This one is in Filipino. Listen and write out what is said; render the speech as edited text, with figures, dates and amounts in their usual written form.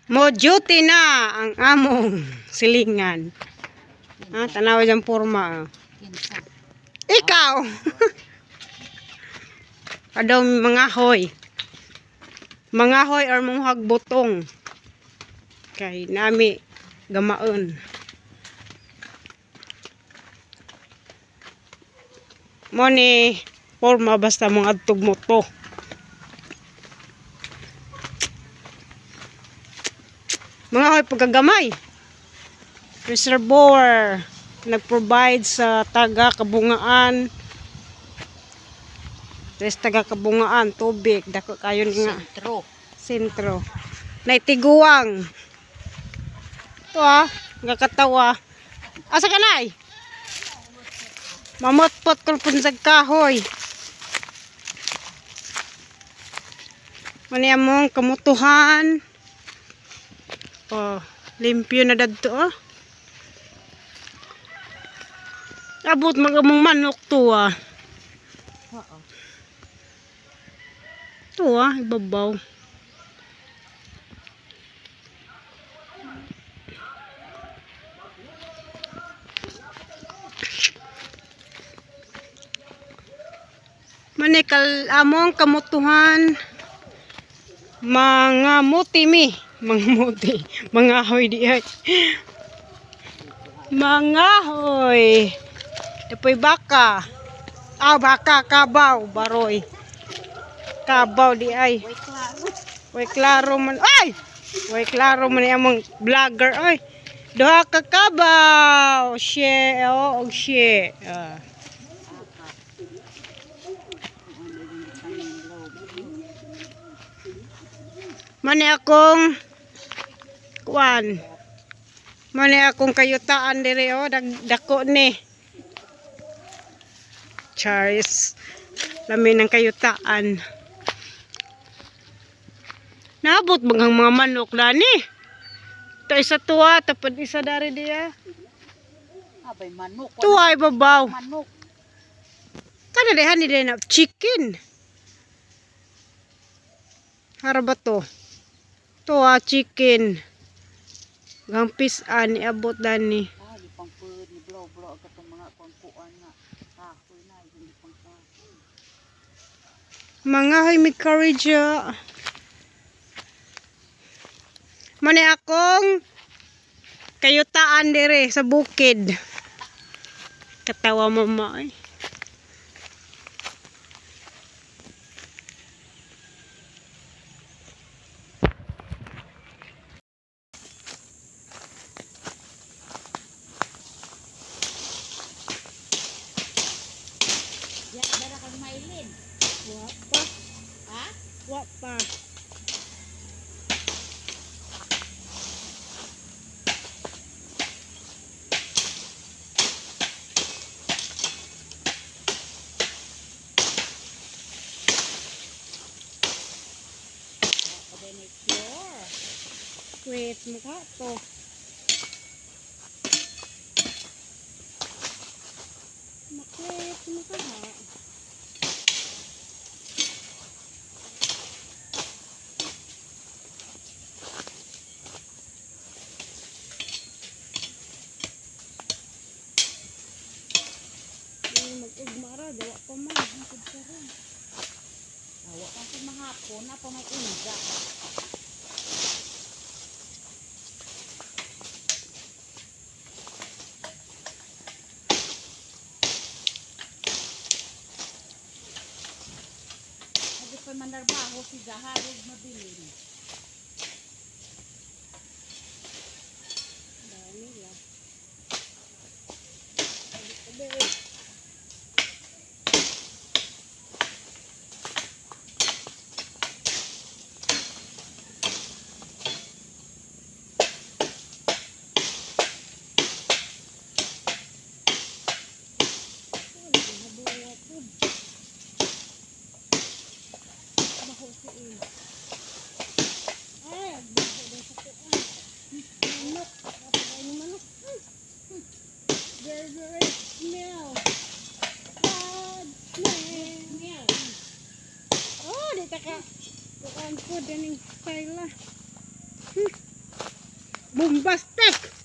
Mo duty na ang among silingan. Tanawa dyan porma. Ikaw! Kadaw mangahoy. Mangahoy or munghag butong. Kay nami gamaon. Mo ni porma basta mga adtog mo to. Mga hoy pagkagamay. Reservoir nag-provide sa taga-kabungaan. Des taga-kabungaan tubig dako kayon nga sentro. Naitiguang. To gakatawa. Asa ka nay? Mamotpot kung punsag kahoy. Mani among kamutuhan. Limpyo na dadto Abot magamong manok to ibabaw. Manikal among kamutuhan mga muti mi. Mga muti. Mga hoy di ay. Mga hoy. Dapoy baka. Baka, kabaw, baroy. Kabaw di ay. Way klaro man. Ay! Way klaro man among vlogger ay. Duha ka kabaw. Share og share. Mani akong kuan. Mani akong kayutaan dire dako ni. Charles. Lamin ng kayutaan. Naabot bagang mga manok dani. Ito isa tuwa tapos isa dari dia. Abay manok. Tuwa ibabaw. Manok. Kada dehan ni na chicken. Harabat to. Tuwa chicken. Gampis ani abot dani. Di pangpud ni blow katong mga kuan na. Kahoy na hindi pangpud. Mga hay may courage. Mani akong kayutaan dire sa bukid. Katawa mama ay. Ya, dara ka mailin. Wapa. Ha? Wapa. Wait, mukha to. Makwit, mukha ha. Mag-ugmara, dawa pa man. Hangtod ka rin. Awa pa sa mahapon na pa may inga. Adi pa mandarbaho si Zaharog mabilin. Dami lang. Baho si Bombastic!